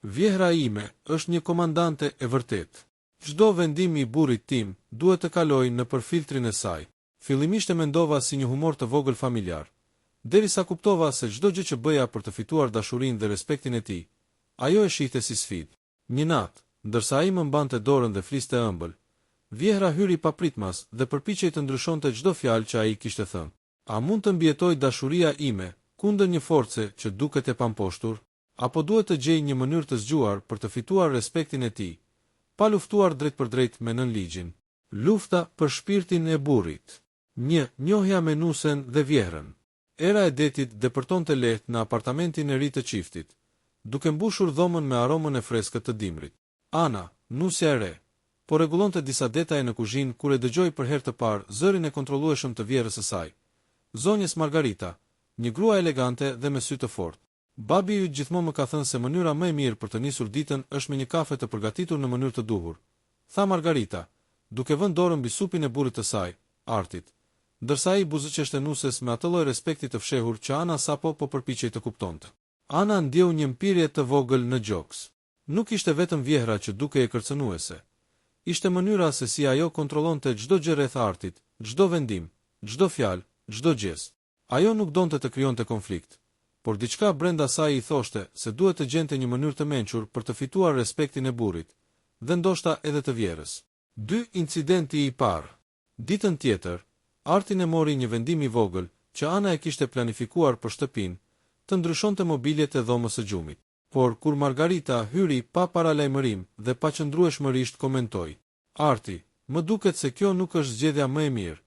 Vjehra ime është një komandante e vërtet. Çdo vendim i burrit tim duhet të kalojë nëpër filtrin e saj. Fillimisht e mendova si një humor të vogël familjar, derisa kuptova se çdo gjë që bëja për të fituar dashurinë dhe respektin e tij, ajo e shihte si sfidë. Një natë, ndërsa ai më mbante dorën dhe fliste ëmbël, Vjehra hyri papritmas dhe përpiqej të ndryshonte çdo fjalë që ai kishte thënë. A mund të mbijetoj dashuria ime kundër një force që duket e pamposhtur, apo duhet të gjej një mënyrë të zgjuar për të fituar respektin e tij, pa luftuar drejt për drejt me nënligjin? Lufta për shpirtin e burrit. 1. Njohja me Nusen dhe Vjehrën. Era e detit depërtonte lehtë në apartamentin e ri të çiftit, duke mbushur dhomën me aromën e freskët të dimrit. Ana, nusja e re, po rregullonte disa detaje në kuzhinë kur e dëgjoi për herë të parë zërin e kontrollueshëm të vjerrës së saj, zonjës Margarita, një grua elegante dhe me sy të fortë. Babi ju gjithmonë më ka thënë se mënyra më e mirë për të nisur ditën është me një kafe të përgatitur në mënyrë të duhur, tha Margarita, duke vënë dorën mbi supin e burrit të saj, Artit, ndërsa ai buzëqeshte nuses me atë lloj respekti të fshehur që Ana sapo po përpiqej të kuptonte. Ana ndjeu një mpirje të vogël në gjoks. Nuk ishte vetëm Vjehra që dukej e kërcënuese. Ishte mënyra se si ajo kontrollonte çdo gjë rreth Artit, çdo vendim, çdo fjalë, çdo gest. Ajo nuk donte të krijonte konflikt, por diçka brenda saj i thoshte se duhet të gjente një mënyrë të mençur për të fituar respektin e burrit, dhe ndoshta edhe të Vjerës. 2. Incidenti i parë. Ditën tjetër, Artin e mori një vendim i vogël që Ana e kishte planifikuar për shtëpinë, të ndryshonte mobiljet e dhomës së gjumit. Por kur Margarita hyri pa paralajmërim dhe pa qëndrueshmërisht komentoi: "Arti, më duket se kjo nuk është zgjedhja më e mirë,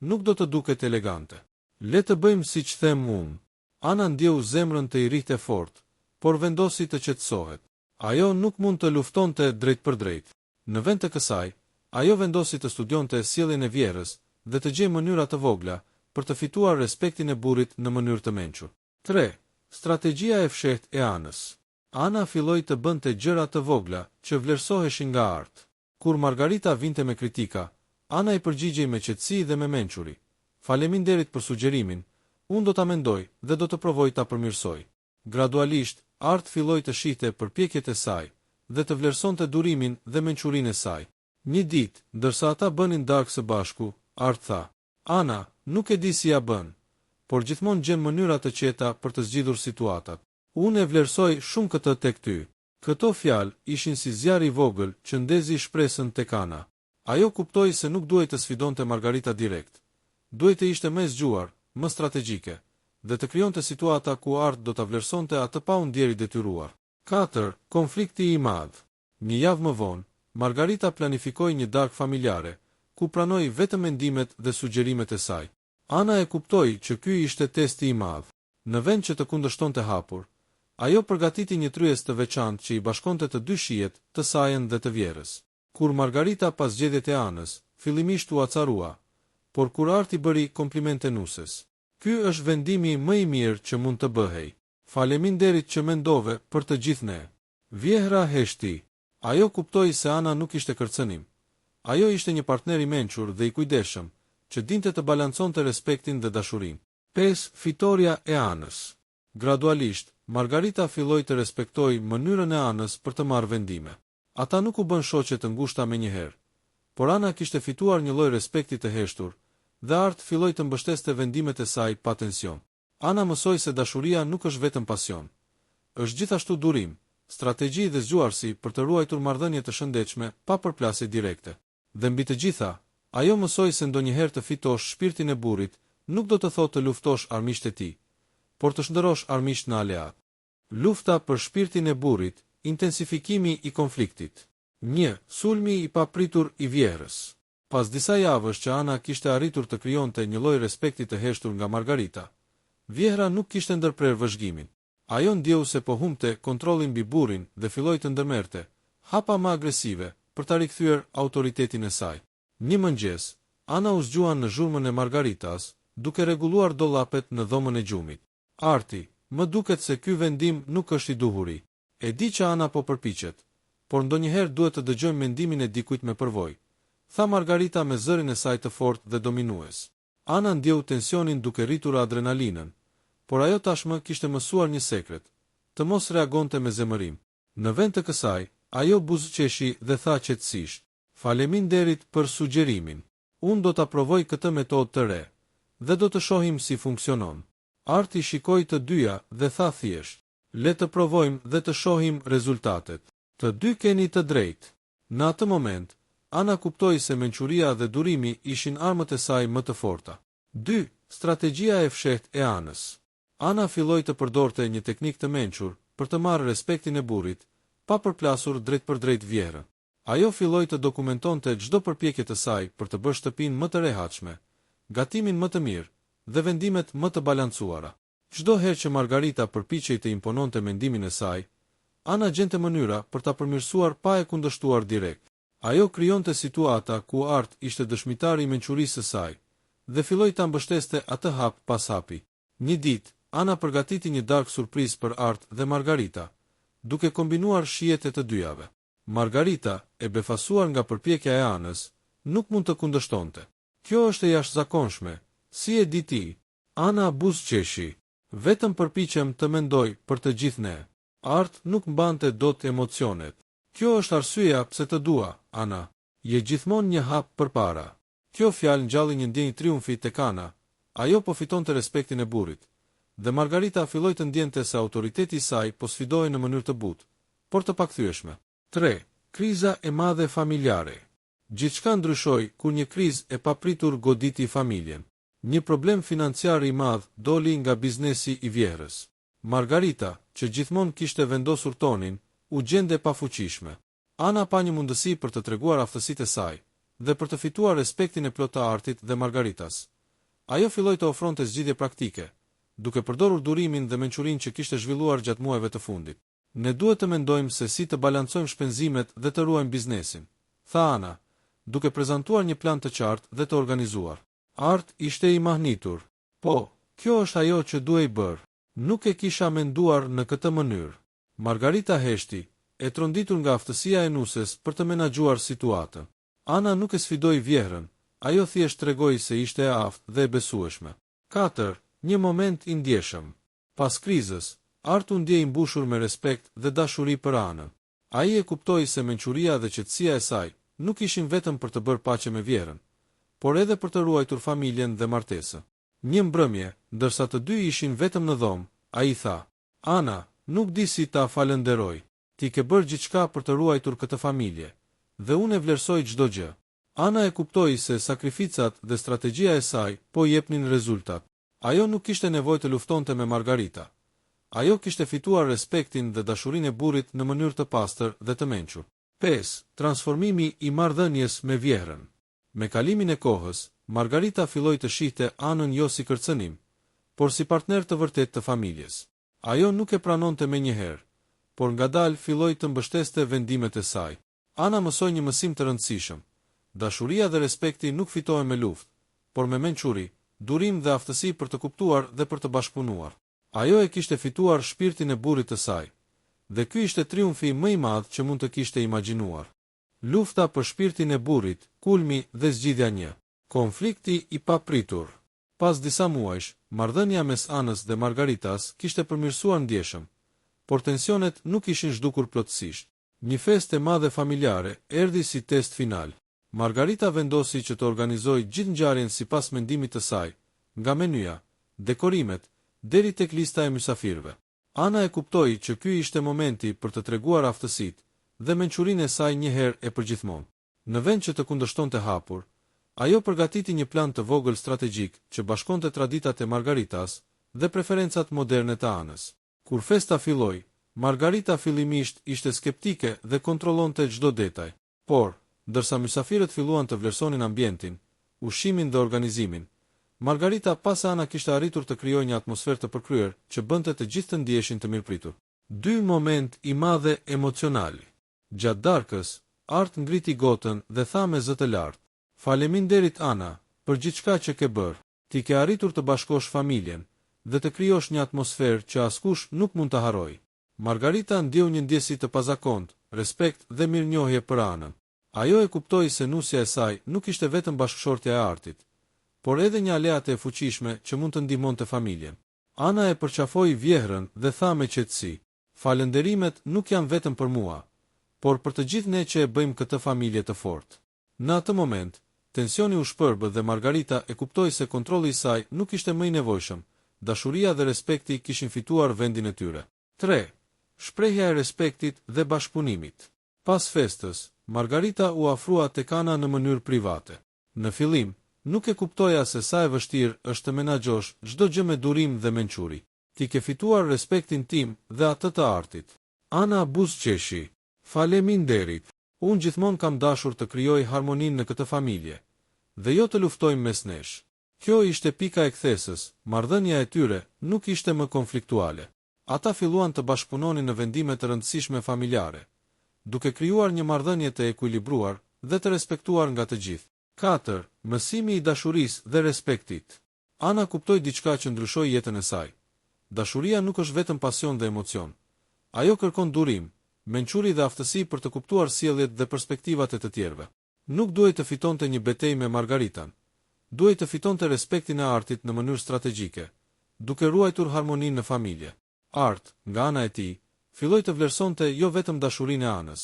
nuk do të duket elegante. Le të bëjmë siç them unë." Ana ndjeu zemrën të i rrihte fort, por vendosi të qetësohet. Ajo nuk mund të luftonte drejt për drejt. Në vend të kësaj, ajo vendosi të studionte sjelljen e Vjerës dhe të gjejë mënyra të vogla për të fituar respektin e burrit në mënyrë të mençur. 3. Strategjia e fshehtë e Anës. Ana filloi të bënte gjëra të vogla që vlerësoheshin nga Art. Kur Margarita vinte me kritika, Ana i përgjigjej me qetësi dhe me mençuri. "Faleminderit për sugjerimin, unë do ta mendoj dhe do të provoj ta përmirësoj." Gradualisht, Art filloi të shihte përpjekjet e saj dhe të vlerësonte durimin dhe mençurinë e saj. Një ditë, ndërsa ata bënin darkë së bashku, Art tha: "Ana, nuk e di si ja bën, por gjithmonë gjen mënyra të qeta për të zgjidhur situatat. Unë e vlerësoj shumë këtë tek ty." Këto fjalë ishin si zjarri i vogël që ndezi shpresën tek Ana. Ajo kuptoi se nuk duhej të sfidonte Margarita direkt. Duhej të ishte më e zgjuar, më strategjike, dhe të krijonte situata ku Art do ta vlerësonte atë pa u ndjerë i detyruar. 4. Konflikti i madh. Një javë më vonë, Margarita planifikoi një darkë familjare, ku pranoi vetëm mendimet dhe sugjerimet e saj. Ana e kuptoi që ky ishte testi i madh. Në vend që të kundërshtonte hapur, ajo përgatiti një tryez të veçantë që i bashkonte të dy shijet, të sajën dhe të Vjerës. Kur Margarita pas zgjedhjet e Anës, fillimisht u acarua, por kur Arti bëri komplimente nuses: "Ky është vendimi më i mirë që mund të bëhej. Faleminderit që mendove për të gjithë ne." Vjehra heshti. Ajo kuptoi se Ana nuk ishte kërcënim. Ajo ishte një partner i mençur dhe i kujdesshëm, që dinte të balanconte respektin dhe dashurinë. 5. Fitoria e Anës. Gradualisht, Margarita filloi të respektojë mënyrën e Anës për të marrë vendime. Ata nuk u bën shoqe të ngushta menjëherë, por Ana kishte fituar një lloj respekti të heshtur, dhe Art filloi të mbështeste vendimet e saj pa tension. Ana mësoi se dashuria nuk është vetëm pasion. Është gjithashtu durim, strategji dhe zgjuarsi për të ruajtur marrëdhënie të shëndetshme pa përplasje direkte. Dhe mbi të gjitha, ajo mësoi se ndonjëherë të fitosh shpirtin e burrit nuk do të thotë të luftosh armiqtë e tij, por të shndërrosh armiqt në aleat. Lufta për shpirtin e burrit, intensifikimi i konfliktit. 1. Sulmi i papritur i Vjerës. Pas disa javësh që Ana kishte arritur të krijonte një lloj respekti të heshtur nga Margarita, Vjehra nuk kishte ndërprer vëzhgimin. Ajo ndjeu se po humbte kontrollin mbi burrin dhe filloi të ndërmerte, hapa më agresive, për ta rikthyer autoritetin e saj. Një mëngjes, Ana u zgjua në zhurmën e Margaritas, duke rregulluar dollapet në dhomën e gjumit. "Arti, më duket se ky vendim nuk është i duhuri. E di që Ana po përpiqet, por ndonjëherë duhet të dëgjojmë mendimin e dikujt me përvojë," tha Margarita me zërin e saj të fortë dhe dominues. Ana ndjeu tensionin duke rritur adrenalinën, por ajo tashmë kishte mësuar një sekret: të mos reagonte me zemërim. Në vend të kësaj, ajo buzëqeshi dhe tha qetësisht: "Faleminderit për sugjerimin. Unë do ta provoj këtë metodë të re dhe do të shohim si funksionon." Arti shikoi të dyja dhe tha thjesht: "Le të provojmë dhe të shohim rezultatet. Të dy keni të drejtë." Në atë moment, Ana kuptoi se mençuria dhe durimi ishin armët e saj më të forta. 2. Strategjia e fshehtë e Anës. Ana filloi të përdorte një teknik të mençur për të marrë respektin e burrit, pa përplasur drejt për drejt vjerën. Ajo filloi të dokumentonte çdo përpjekje të saj për të bërë shtëpinë më të rehatshme, gatimin më të mirë dhe vendimet më të balancuara. Çdo herë që Margarita përpiqej të impononte mendimin e saj, Ana gjente mënyra për ta përmirësuar pa e kundërshtuar direkt. Ajo krijonte situata ku Art ishte dëshmitari i mençurisë së saj dhe filloi ta mbështeste atë hap pas hapi. Një ditë, Ana përgatiti një darkë surprizë për Art dhe Margarita, duke kombinuar shijet e të dyjave. Margarita, e befasuar nga përpjekja e Anës, nuk mund të kundërshtonte. "Kjo është e jashtëzakonshme, si e di ti?" Ana buzëqeshi. "Vetëm përpiqem të mendoj për të gjithë ne." Art nuk mbante dot emocionet. "Kjo është arsyeja pse të dua, Ana. Je gjithmonë një hap përpara." Kjo fjalë ngjalli një ndjenjë triumfi tek Ana. Ajo po fitonte respektin e burrit, dhe Margarita filloi të ndjente se autoriteti i saj po sfidohej në mënyrë të butë, por të pakthyeshme. 3. Kriza e madhe familjare. Gjithçka ndryshoi kur një krizë e papritur goditi familjen. Një problem financiar i madh doli nga biznesi i vjerës. Margarita, që gjithmonë kishte vendosur tonin, u gjende pafuqishme. Ana pa një mundësi për të treguar aftësitë e saj dhe për të fituar respektin e plotë të Artit dhe Margaritas. Ajo filloi të ofronte zgjidhje praktike, duke përdorur durimin dhe mençurinë që kishte zhvilluar gjatë muajve të fundit. "Ne duhet të mendojmë se si të balancojmë shpenzimet dhe të ruajmë biznesin," tha Ana, duke prezantuar një plan të qartë dhe të organizuar. Art ishte i mahnitur. "Po, kjo është ajo që duhej bërë. Nuk e kisha menduar në këtë mënyrë." Margarita heshti, e tronditur nga aftësia e nuses për të menaxhuar situatën. Ana nuk e sfidoi vjehrën, ajo thjesht tregoi se ishte e aftë dhe e besueshme. 4. Një moment i ndjeshëm. Pas krizës, Art u ndjej i mbushur me respekt dhe dashuri për Anën. Ai e kuptoi se mençuria dhe qetësia e saj nuk ishin vetëm për të bërë paqe me vjerën, por edhe për të ruajtur familjen dhe martesën. Një mbrëmje, ndërsa të dy ishin vetëm në dhomë, ai tha: "Ana, nuk di si ta falenderoj. Ti ke bërë gjithçka për të ruajtur këtë familje, dhe unë e vlerësoj çdo gjë." Ana e kuptoi se sakrificat dhe strategjia e saj po jepnin rezultat. Ajo nuk kishte nevojë të luftonte me Margarita. Ajo kishte fituar respektin dhe dashurinë e burrit në mënyrë të pastër dhe të mençur. 5. Transformimi i marrëdhënies me vjehrën. Me kalimin e kohës, Margarita filloi të shihte Anën jo si kërcënim, por si partner të vërtet të familjes. Ajo nuk e pranonte menjëherë, por ngadalë filloi të mbështeste vendimet e saj. Ana mësoi një mësim të rëndësishëm. Dashuria dhe respekti nuk fitohen me luftë, por me mençuri, durim dhe aftësi për të kuptuar dhe për të bashkëpunuar. Ajo e kishte fituar shpirtin e burrit të saj, dhe ky ishte triumfi më i madh që mund të kishte imagjinuar. Lufta për shpirtin e burrit, kulmi dhe zgjidhja 1. Konflikti i papritur. Pas disa muajsh, marrëdhënia mes Anës dhe Margaritas kishte përmirësuar ndjeshëm, por tensionet nuk ishin zhdukur plotësisht. Një festë e madhe familjare erdhi si test final. Margarita vendosi që të organizojë gjithë ngjarjen sipas mendimit të saj, nga menyja, dekorimet, deri tek lista e mysafirëve. Ana e kuptoi që ky ishte momenti për të treguar aftësitë dhe mençurinë e saj një herë e përgjithmonë. Në vend që të kundërshtonte hapur, ajo përgatiti një plan të vogël strategjik që bashkonte traditat e Margaritas dhe preferencat moderne të Anës. Kur festa filloi, Margarita fillimisht ishte skeptike dhe kontrollonte çdo detaj, por ndërsa mysafirët filluan të vlerësonin ambientin, ushqimin dhe organizimin, Margarita pas Ana kishte arritur të krijojë një atmosferë të përkryer që bënte të gjithë të ndiheshin të mirëpritur. 2 moment i madhe emocional. Gjatë darkës, Art ngriti gotën dhe tha me zë të lartë: "Faleminderit Ana, për gjithçka që ke bërë. Ti ke arritur të bashkosh familjen dhe të krijosh një atmosferë që askush nuk mund të harrojë." Margarita ndjeu një ndjesi të pazakontë, respekt dhe mirënjohje për Anën. Ajo e kuptoi se nusja e saj nuk ishte vetëm bashkëshortja e Artit, por edhe një aleate e fuqishme që mund të ndihmonte familjen. Ana e përqafoi vjehrën dhe tha me qetësi: falënderimet nuk janë vetëm për mua, por për të gjithë ne që e bëjmë këtë familje të fortë. Në atë moment, tensioni u shpërbë dhe Margarita e kuptoi se kontrolli i saj nuk ishte më i nevojshëm, dashuria dhe respekti kishin fituar vendin e tyre. 3. Shprehja e respektit dhe bashkëpunimit. Pas festës, Margarita u afrua tek Ana në mënyrë private. Në fillim, nuk e kuptoja se sa e vështirë është të menaxhosh çdo gjë me durim dhe mençuri. Ti ke fituar respektin tim dhe atë të Artit. Ana buzëqeshi. Faleminderit. Unë gjithmonë kam dashur të krijoj harmoninë në këtë familje, dhe jo të luftojmë mes nesh. Kjo ishte pika e kthesës, marrëdhënia e tyre nuk ishte më konfliktuale. Ata filluan të bashkëpunonin në vendime të rëndësishme familjare, duke krijuar një marrëdhënie të ekuilibruar dhe të respektuar nga të gjithë. 4. Mësimi i dashurisë dhe respektit. Ana kuptoi diçka që ndryshoi jetën e saj. Dashuria nuk është vetëm pasion dhe emocion. Ajo kërkon durim, mençuri dhe aftësi për të kuptuar sjelljet dhe perspektivat e të tjerëve. Nuk duhej të fitonte një betejë me Margaritan. Duhej të fitonte respektin e Artit në mënyrë strategjike, duke ruajtur harmoninë në familje. Art, nga ana e tij, filloi të vlerësonte jo vetëm dashurinë e Anës,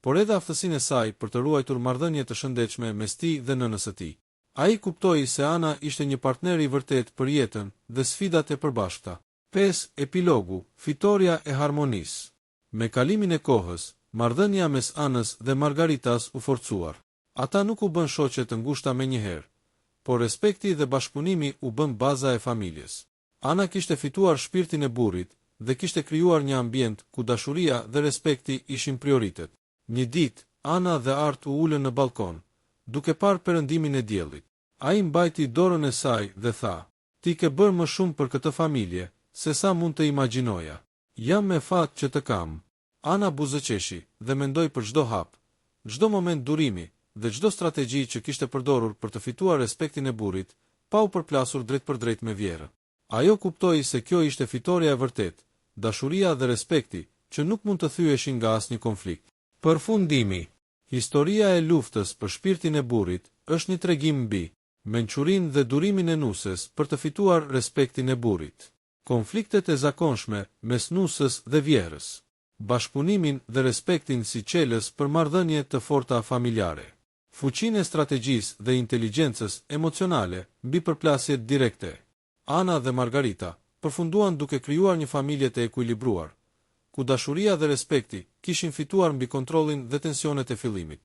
por edhe aftësinë e saj për të ruajtur marrëdhënie të shëndetshme mes tij dhe nënës së tij. Ai kuptoi se Ana ishte një partner i vërtet për jetën dhe sfidat e përbashkëta. 5. Epilogu, fitoria e harmonisë. Me kalimin e kohës, marrëdhënia mes Anës dhe Margaritas u forcuar. Ata nuk u bën shoqe të ngushta menjëherë, por respekti dhe bashkëpunimi u bën baza e familjes. Ana kishte fituar shpirtin e burrit dhe kishte krijuar një ambient ku dashuria dhe respekti ishin prioritet. Një ditë, Ana dhe Art u ulën në balkon, duke parë perëndimin e diellit. Ai mbajti dorën e saj dhe tha: "Ti ke bërë më shumë për këtë familje se sa mund të imagjinoja. Jam me fat që të kam." Ana buzëqeshi dhe mendoi për çdo hap, çdo moment durimi dhe çdo strategji që kishte përdorur për të fituar respektin e burrit, pa u përplasur drejt për drejt me vjerë. Ajo kuptoi se kjo ishte fitoria e vërtet, dashuria dhe respekti, që nuk mund të thyeshin nga asnjë konflikt. Përfundimi. Historia e luftës për shpirtin e burrit është një tregim mbi mençurinë dhe durimin e nusës për të fituar respektin e burrit. Konfliktet e zakonshme mes nusës dhe vjerës. Bashkëpunimin dhe respektin si çelës për marrëdhënie të forta familjare. Fuqinë e strategjisë dhe inteligjencës emocionale mbi përplasjet direkte. Ana dhe Margarita përfunduan duke krijuar një familje të ekuilibruar, ku dashuria dhe respekti kishin fituar mbi kontrollin dhe tensionet e fillimit.